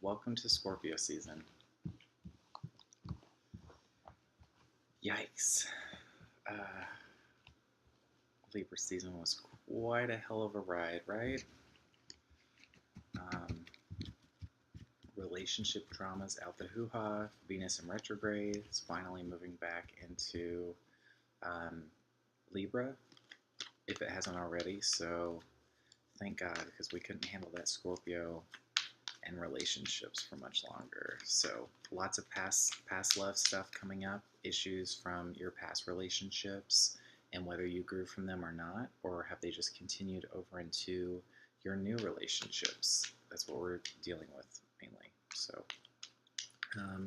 Welcome to Scorpio season. Yikes. Uh, Libra season was quite a hell of a ride, right? Um, Relationship dramas out the hoo-ha. Venus in retrograde is finally moving back into um, Libra, if it hasn't already. So thank God, because we couldn't handle that Scorpio and relationships for much longer. So lots of past love stuff coming up, issues from your past relationships, and whether you grew from them or not, or have they just continued over into your new relationships. That's what we're dealing with mainly. So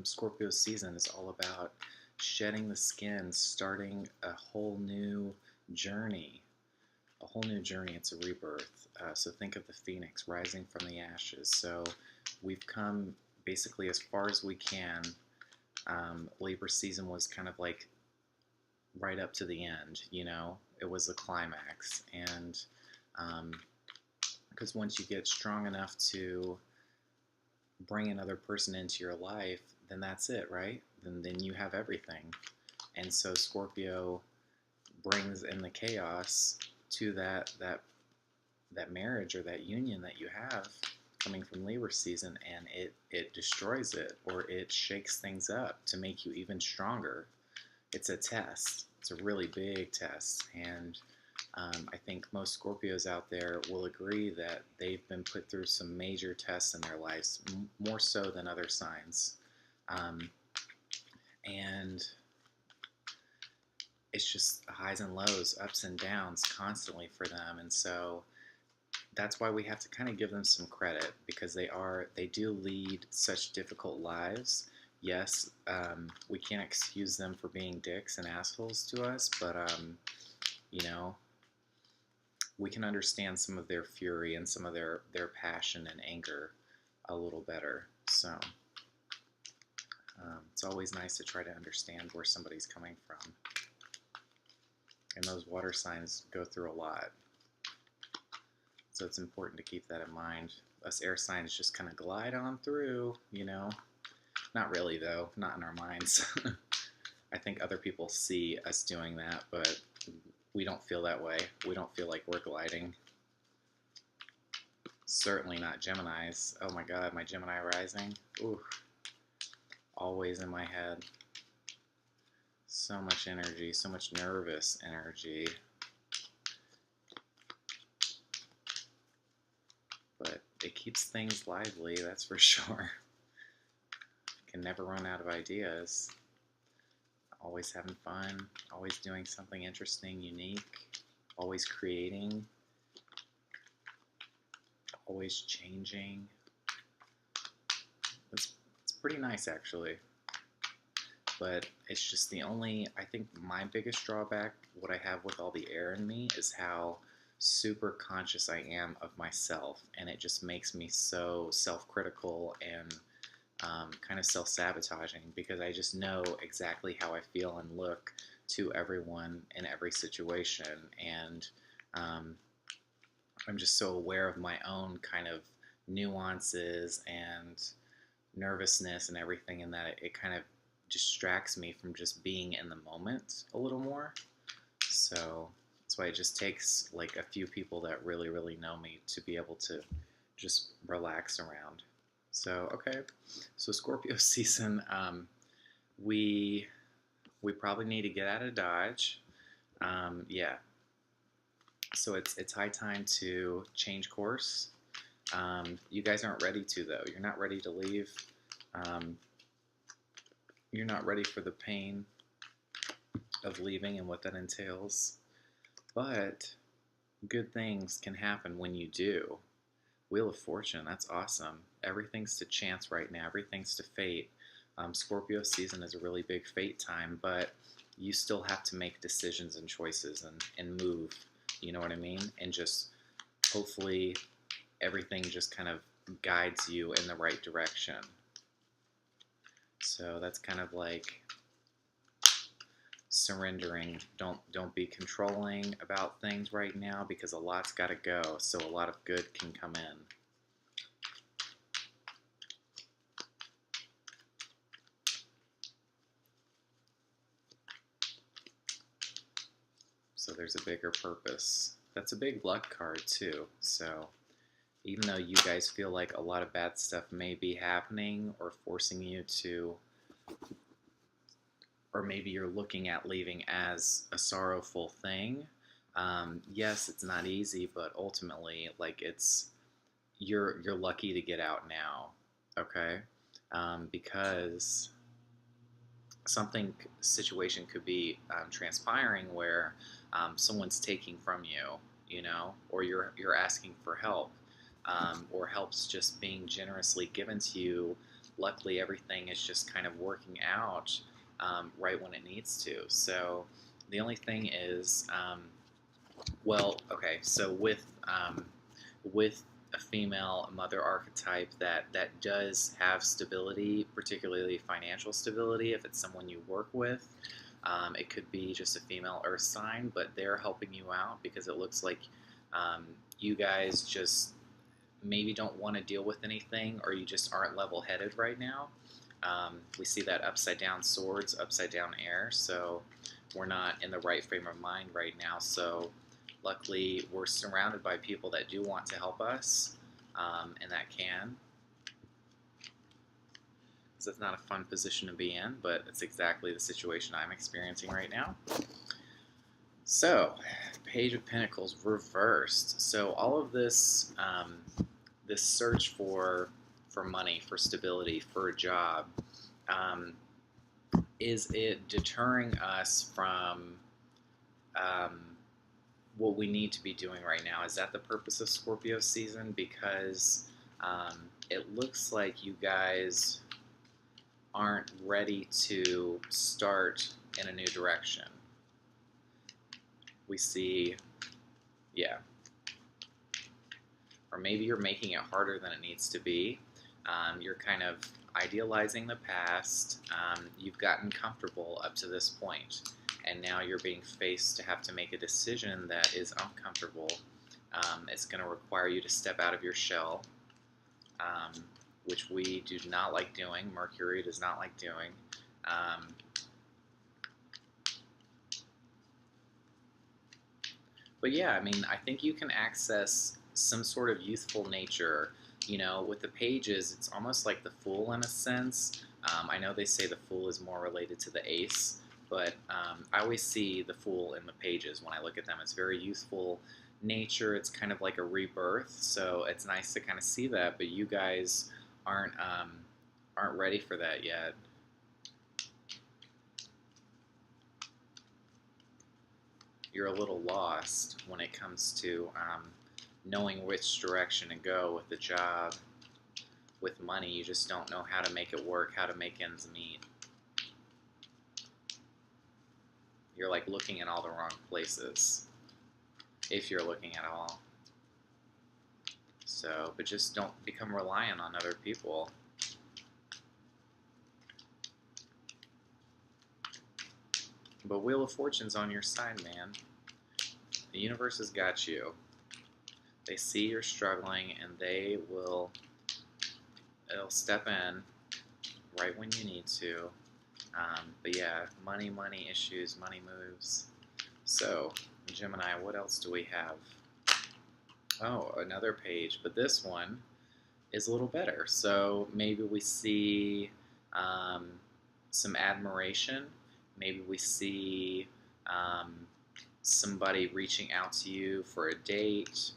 Scorpio season is all about shedding the skin, starting a whole new journey. A whole new journey. It's a rebirth. So think of the phoenix rising from the ashes. So we've come basically as far as we can. Libra season was kind of like right up to the end, you know? It was the climax. And because once you get strong enough to bring another person into your life, then that's it, right? Then you have everything. And so Scorpio brings in the chaos to that marriage or that union that you have coming from Libra season, and it destroys it, or it shakes things up to make you even stronger. It's a test. It's a really big test, and I think most Scorpios out there will agree that they've been put through some major tests in their lives, more so than other signs, and it's just highs and lows, ups and downs constantly for them. And so that's why we have to kind of give them some credit, because they do lead such difficult lives. Yes, we can't excuse them for being dicks and assholes to us, but you know, we can understand some of their fury and some of their passion and anger a little better. So it's always nice to try to understand where somebody's coming from. And those water signs go through a lot. So it's important to keep that in mind. Us air signs just kind of glide on through, you know. Not really, though. Not in our minds. I think other people see us doing that, but we don't feel that way. We don't feel like we're gliding. Certainly not Geminis. Oh my God, my Gemini rising. Ooh. Always in my head. So much energy, so much nervous energy. But it keeps things lively, that's for sure. Can never run out of ideas. Always having fun, always doing something interesting, unique, always creating, always changing. It's pretty nice, actually. But it's just I think my biggest drawback, what I have with all the air in me, is how super conscious I am of myself, and it just makes me so self-critical and kind of self-sabotaging, because I just know exactly how I feel and look to everyone in every situation, and I'm just so aware of my own kind of nuances and nervousness and everything, and that it kind of distracts me from just being in the moment a little more. So that's why it just takes like a few people that really, really know me to be able to just relax around. So, okay. So Scorpio season, we probably need to get out of Dodge. Yeah. So it's high time to change course. You guys aren't ready to, though. You're not ready to leave. You're not ready for the pain of leaving and what that entails. But good things can happen when you do. Wheel of Fortune, that's awesome. Everything's to chance right now. Everything's to fate. Scorpio season is a really big fate time, but you still have to make decisions and choices and move. You know what I mean? And just hopefully everything just kind of guides you in the right direction. So that's kind of like surrendering. Don't be controlling about things right now, because a lot's got to go, so a lot of good can come in. So there's a bigger purpose. That's a big luck card too. So even though you guys feel like a lot of bad stuff may be happening or forcing you to, or maybe you're looking at leaving as a sorrowful thing, yes, it's not easy, but ultimately, like, you're lucky to get out now, okay? Because situation could be transpiring where someone's taking from you, or you're asking for help, or help's just being generously given to you. Luckily, everything is just kind of working out right when it needs to. So the only thing is, well, okay, so with a female mother archetype that does have stability, particularly financial stability, if it's someone you work with. It could be just a female earth sign, but they're helping you out because it looks like you guys just maybe don't want to deal with anything, or you just aren't level-headed right now. We see that upside down swords, upside down air, so we're not in the right frame of mind right now. So luckily, we're surrounded by people that do want to help us, and that can. So it's not a fun position to be in, but it's exactly the situation I'm experiencing right now. So, Page of Pentacles reversed. So all of this, this search for money, for stability, for a job, is it deterring us from what we need to be doing right now? Is that the purpose of Scorpio season? Because it looks like you guys aren't ready to start in a new direction. We see, yeah. Or maybe you're making it harder than it needs to be. You're kind of idealizing the past. You've gotten comfortable up to this point, and now you're being faced to have to make a decision that is uncomfortable. It's going to require you to step out of your shell, which we do not like doing. Mercury does not like doing. But yeah, I mean, I think you can access some sort of youthful nature. With the pages, it's almost like the Fool in a sense. I know they say the Fool is more related to the Ace, but I always see the Fool in the pages when I look at them. It's very youthful nature. It's kind of like a rebirth, so it's nice to kind of see that. But you guys aren't ready for that yet. You're a little lost when it comes to knowing which direction to go with the job. With money, you just don't know how to make it work, how to make ends meet. You're like looking in all the wrong places, if you're looking at all. So, but just don't become reliant on other people. But Wheel of Fortune's on your side, man. The universe has got you. They see you're struggling, and it'll step in right when you need to. But yeah, money issues, money moves. So, Gemini, what else do we have? Oh, another page, but this one is a little better. So maybe we see some admiration. Maybe we see somebody reaching out to you for a date,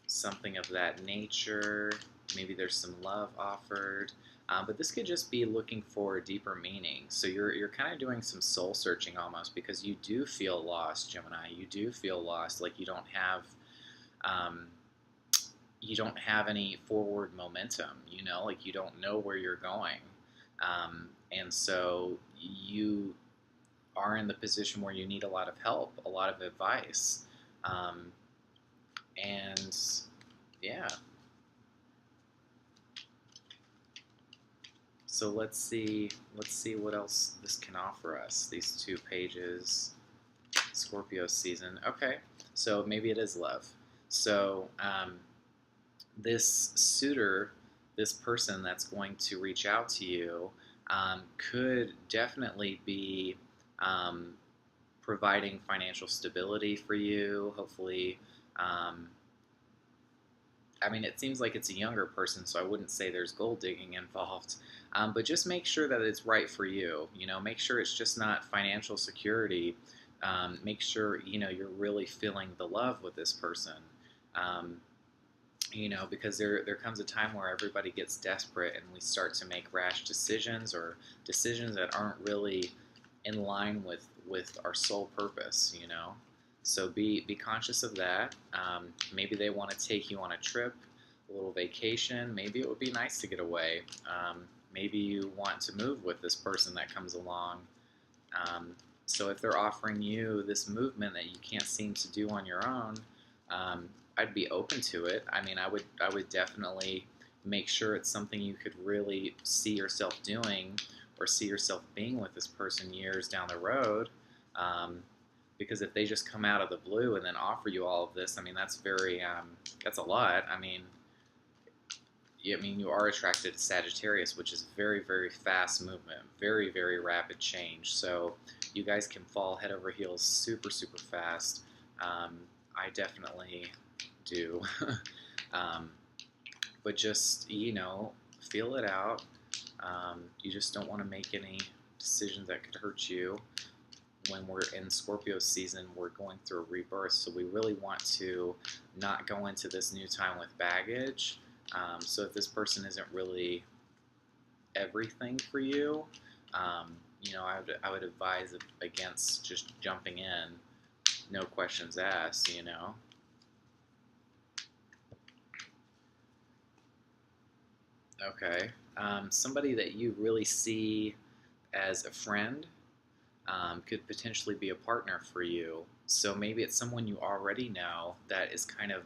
something of that nature. Maybe there's some love offered. But this could just be looking for a deeper meaning. So you're kind of doing some soul searching almost, because you do feel lost, Gemini. You do feel lost, like you don't have any forward momentum. Like you don't know where you're going. And so you are in the position where you need a lot of help, a lot of advice. And yeah. So let's see what else this can offer us. These two pages, Scorpio season. Okay, so maybe it is love. So this suitor, this person that's going to reach out to you, could definitely be providing financial stability for you, hopefully. I mean, it seems like it's a younger person, so I wouldn't say there's gold digging involved. But just make sure that it's right for you. Make sure it's just not financial security. Make sure, you're really feeling the love with this person. Um, because there comes a time where everybody gets desperate and we start to make rash decisions or decisions that aren't really in line with our sole purpose. So be conscious of that. Maybe they want to take you on a trip, a little vacation. Maybe it would be nice to get away. Maybe you want to move with this person that comes along. So if they're offering you this movement that you can't seem to do on your own, I'd be open to it. I mean, I would definitely make sure it's something you could really see yourself doing or see yourself being with this person years down the road. Because if they just come out of the blue and then offer you all of this, I mean, that's that's a lot. I mean, you are attracted to Sagittarius, which is very, very fast movement, very, very rapid change. So you guys can fall head over heels super, super fast. I definitely do. But just, feel it out. You just don't want to make any decisions that could hurt you. When we're in Scorpio season, we're going through a rebirth, so we really want to not go into this new time with baggage. So if this person isn't really everything for you, I would advise against just jumping in, no questions asked. Okay, somebody that you really see as a friend could potentially be a partner for you. So maybe it's someone you already know that is kind of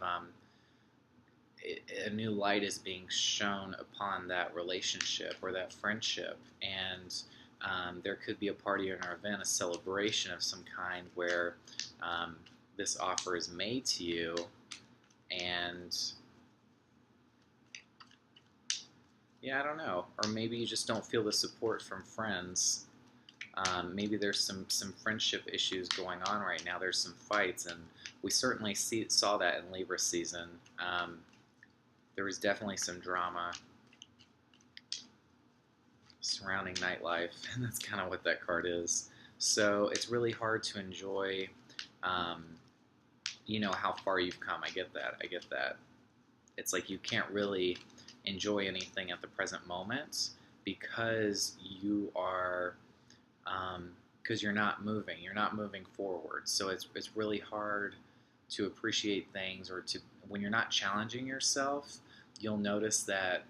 a new light is being shown upon that relationship or that friendship, and there could be a party or an event, a celebration of some kind where this offer is made to you, and yeah, I don't know, or maybe you just don't feel the support from friends. Maybe there's some friendship issues going on right now. There's some fights, and we certainly saw that in Libra season. There was definitely some drama surrounding nightlife, and that's kind of what that card is. So it's really hard to enjoy, how far you've come. I get that. It's like you can't really enjoy anything at the present moment because you are... because you're not moving forward. So it's really hard to appreciate things, or when you're not challenging yourself, you'll notice that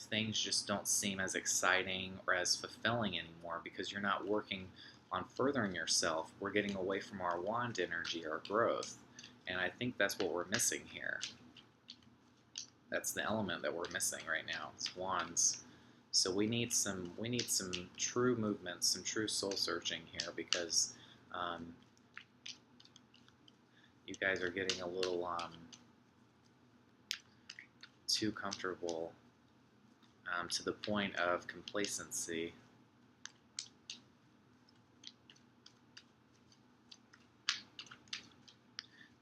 things just don't seem as exciting or as fulfilling anymore because you're not working on furthering yourself. We're getting away from our wand energy, our growth, and I think that's what we're missing here. That's the element that we're missing right now. It's wands. So we need some true movements, some true soul searching here, because you guys are getting a little too comfortable to the point of complacency.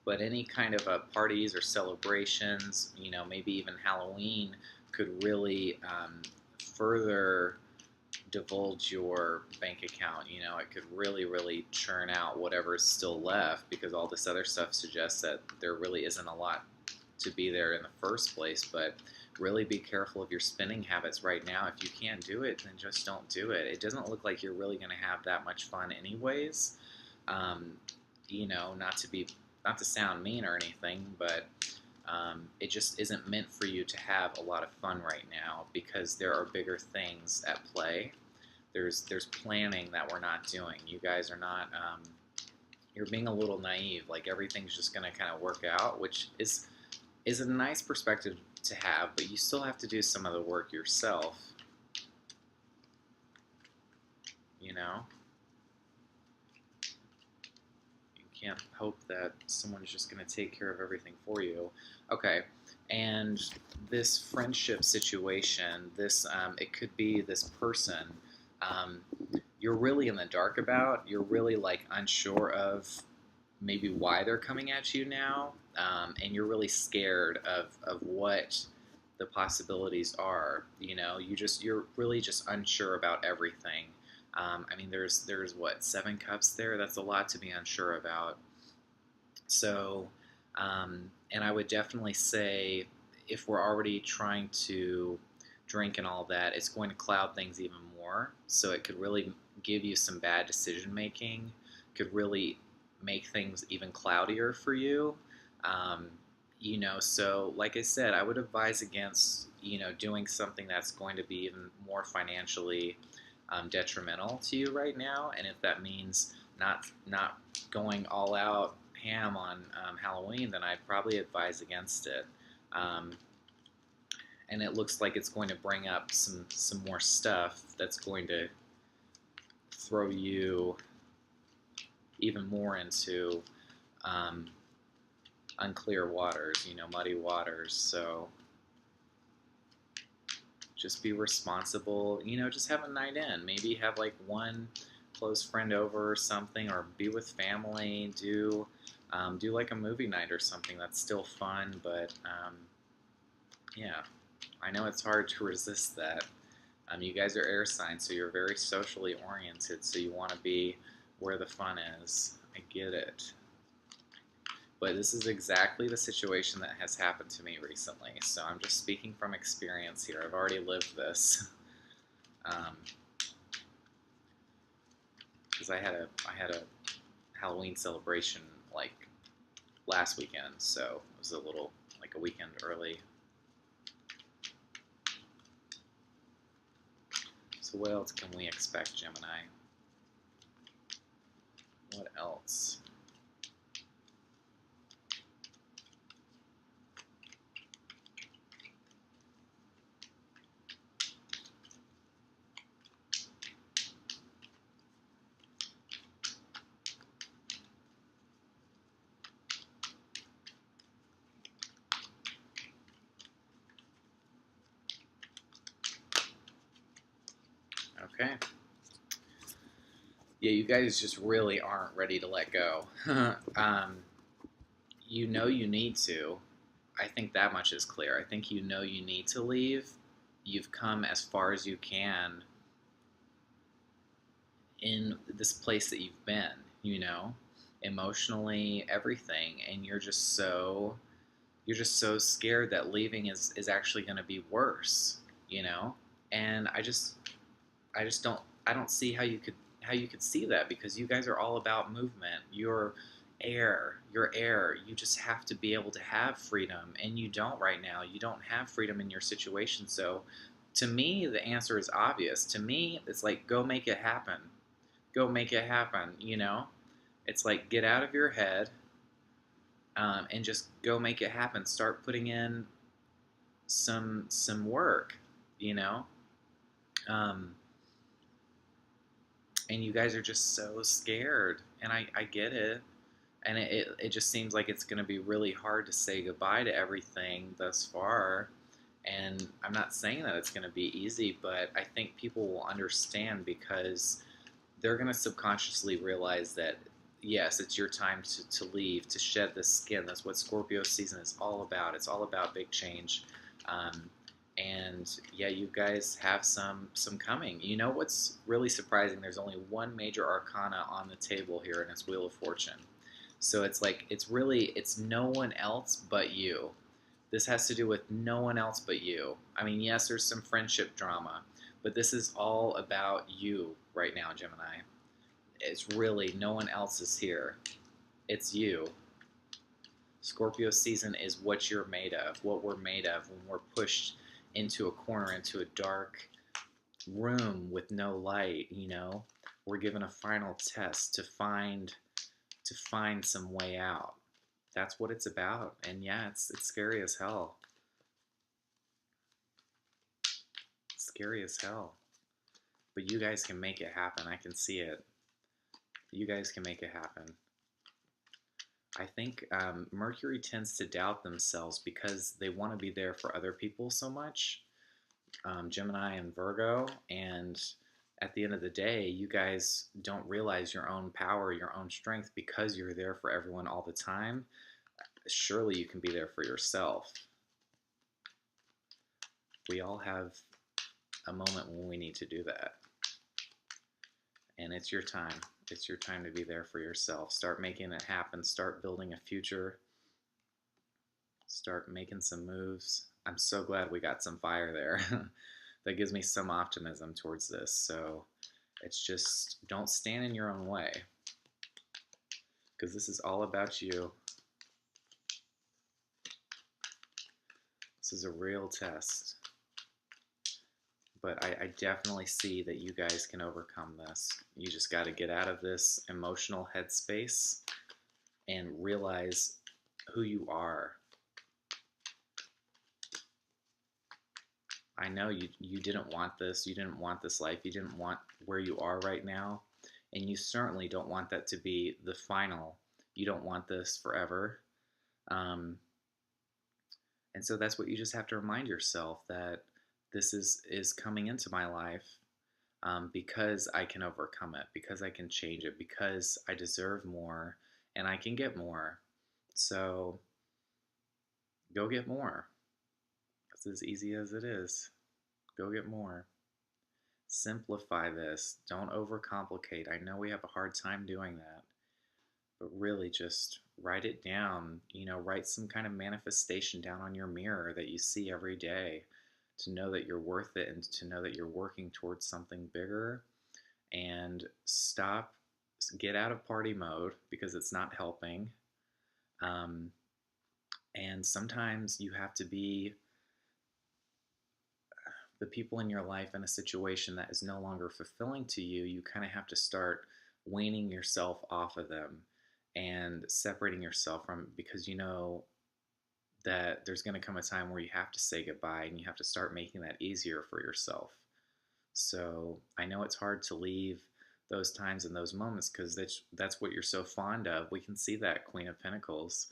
But any kind of parties or celebrations, maybe even Halloween, could really further divulge your bank account. It could really, really churn out whatever's still left, because all this other stuff suggests that there really isn't a lot to be there in the first place. But really be careful of your spending habits right now. If you can't do it, then just don't do it. It doesn't look like you're really going to have that much fun anyways. Not to sound mean or anything, but it just isn't meant for you to have a lot of fun right now, because there are bigger things at play. There's planning that we're not doing. You guys are not, you're being a little naive, like everything's just going to kind of work out, which is a nice perspective to have, but you still have to do some of the work yourself. You can't hope that someone's just going to take care of everything for you. Okay, and this friendship situation, it could be this person you're really in the dark about. You're really like unsure of maybe why they're coming at you now, and you're really scared of what the possibilities are. You know, you're really just unsure about everything. I mean, there's what, 7 cups there. That's a lot to be unsure about. So, and I would definitely say if we're already trying to drink and all that, it's going to cloud things even more. So it could really give you some bad decision making, could really make things even cloudier for you. Um, you know, so like I said, I would advise against, doing something that's going to be even more financially detrimental to you right now. And if that means not going all out ham on Halloween, then I'd probably advise against it. Um, and it looks like it's going to bring up some more stuff that's going to throw you even more into um, unclear waters, muddy waters. So just be responsible. Just have a night in. Maybe have like one close friend over or something, or be with family. Do like a movie night or something. That's still fun, but yeah, I know it's hard to resist that. You guys are air signs, so you're very socially oriented, so you want to be where the fun is. I get it. But this is exactly the situation that has happened to me recently, so I'm just speaking from experience here. I've already lived this. Because I had a Halloween celebration like last weekend, so it was like a weekend early. So what else can we expect, Gemini? What else? Okay. Yeah, you guys just really aren't ready to let go. You know you need to. I think that much is clear. I think you know you need to leave. You've come as far as you can in this place that you've been, emotionally, everything, and you're just so scared that leaving is actually going to be worse, And I don't see how you could see that, because you guys are all about movement. You're air. You just have to be able to have freedom, and you don't right now. You don't have freedom in your situation. So to me, the answer is obvious. To me, it's like, go make it happen. Go make it happen. It's like, get out of your head, and just go make it happen. Start putting in some work, you know. Um, and you guys are just so scared, and I get it. And it just seems like it's going to be really hard to say goodbye to everything thus far. And I'm not saying that it's going to be easy, but I think people will understand, because they're going to subconsciously realize that, yes, it's your time to leave, to shed the skin. That's what Scorpio season is all about. It's all about big change. Um, and yeah, you guys have some coming. You know what's really surprising? There's only one major arcana on the table here, and it's Wheel of Fortune. So it's like, it's no one else but you. This has to do with no one else but you. I mean, yes, there's some friendship drama, but this is all about you right now, Gemini. It's really, no one else is here. It's you. Scorpio season is what you're made of, what we're made of when we're pushed into a corner, into a dark room with no light. We're given a final test to find some way out. That's what it's about. And yeah, it's scary as hell. It's scary as hell. But you guys can make it happen. I can see it. You guys can make it happen. I think Mercury tends to doubt themselves because they want to be there for other people so much. Gemini and Virgo, and at the end of the day, you guys don't realize your own power, your own strength because you're there for everyone all the time. Surely you can be there for yourself. We all have a moment when we need to do that. And it's your time. It's your time to be there for yourself. Start making it happen. Start building a future. Start making some moves. I'm so glad we got some fire there. That gives me some optimism towards this. So it's just don't stand in your own way, because this is all about you. This is a real test. But I definitely see that you guys can overcome this. You just got to get out of this emotional headspace and realize who you are. I know you didn't want this. You didn't want this life. You didn't want where you are right now. And you certainly don't want that to be the final. You don't want this forever. Um, and so that's what you just have to remind yourself, that this is coming into my life because I can overcome it, because I can change it, because I deserve more and I can get more. So go get more. It's as easy as it is. Go get more. Simplify this. Don't overcomplicate. I know we have a hard time doing that, but really just write it down. Write some kind of manifestation down on your mirror that you see every day, to know that you're worth it and to know that you're working towards something bigger. And get out of party mode, because it's not helping. Um, and sometimes you have to be the people in your life in a situation that is no longer fulfilling to you. You kind of have to start weaning yourself off of them and separating yourself from, because you know that there's going to come a time where you have to say goodbye, and you have to start making that easier for yourself. So I know it's hard to leave those times and those moments, because that's what you're so fond of. We can see that, Queen of Pentacles,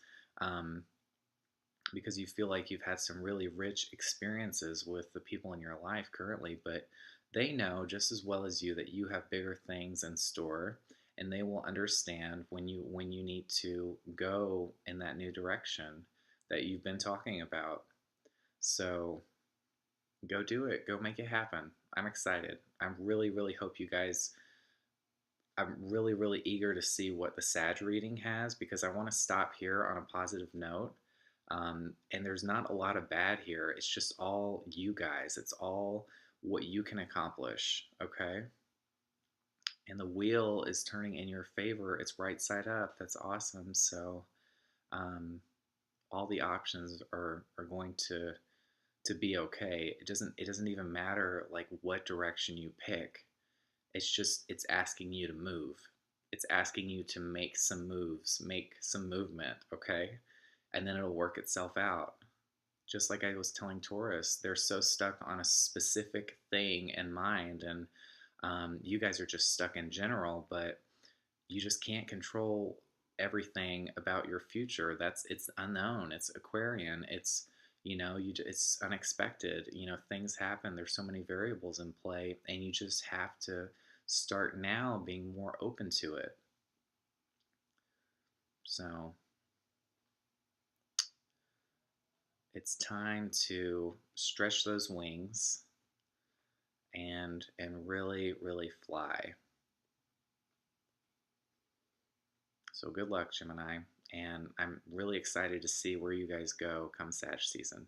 because you feel like you've had some really rich experiences with the people in your life currently, but they know just as well as you that you have bigger things in store, and they will understand when you need to go in that new direction that you've been talking about. So go do it. Go make it happen. I'm excited. I'm really, really eager to see what the Sag reading has, because I want to stop here on a positive note. And there's not a lot of bad here. It's just all you guys. It's all what you can accomplish, okay? And the wheel is turning in your favor. It's right side up. That's awesome. So all the options are going to be okay. It doesn't even matter like what direction you pick. It's asking you to move. It's asking you to make some moves, make some movement, okay? And then it'll work itself out. Just like I was telling Taurus, they're so stuck on a specific thing in mind, and you guys are just stuck in general, but you just can't control everything about your future. It's unknown. It's Aquarian. It's unexpected. Things happen. There's so many variables in play, and you just have to start now being more open to it. So it's time to stretch those wings and really, really fly. So good luck, Gemini, and I'm really excited to see where you guys go come Sag season.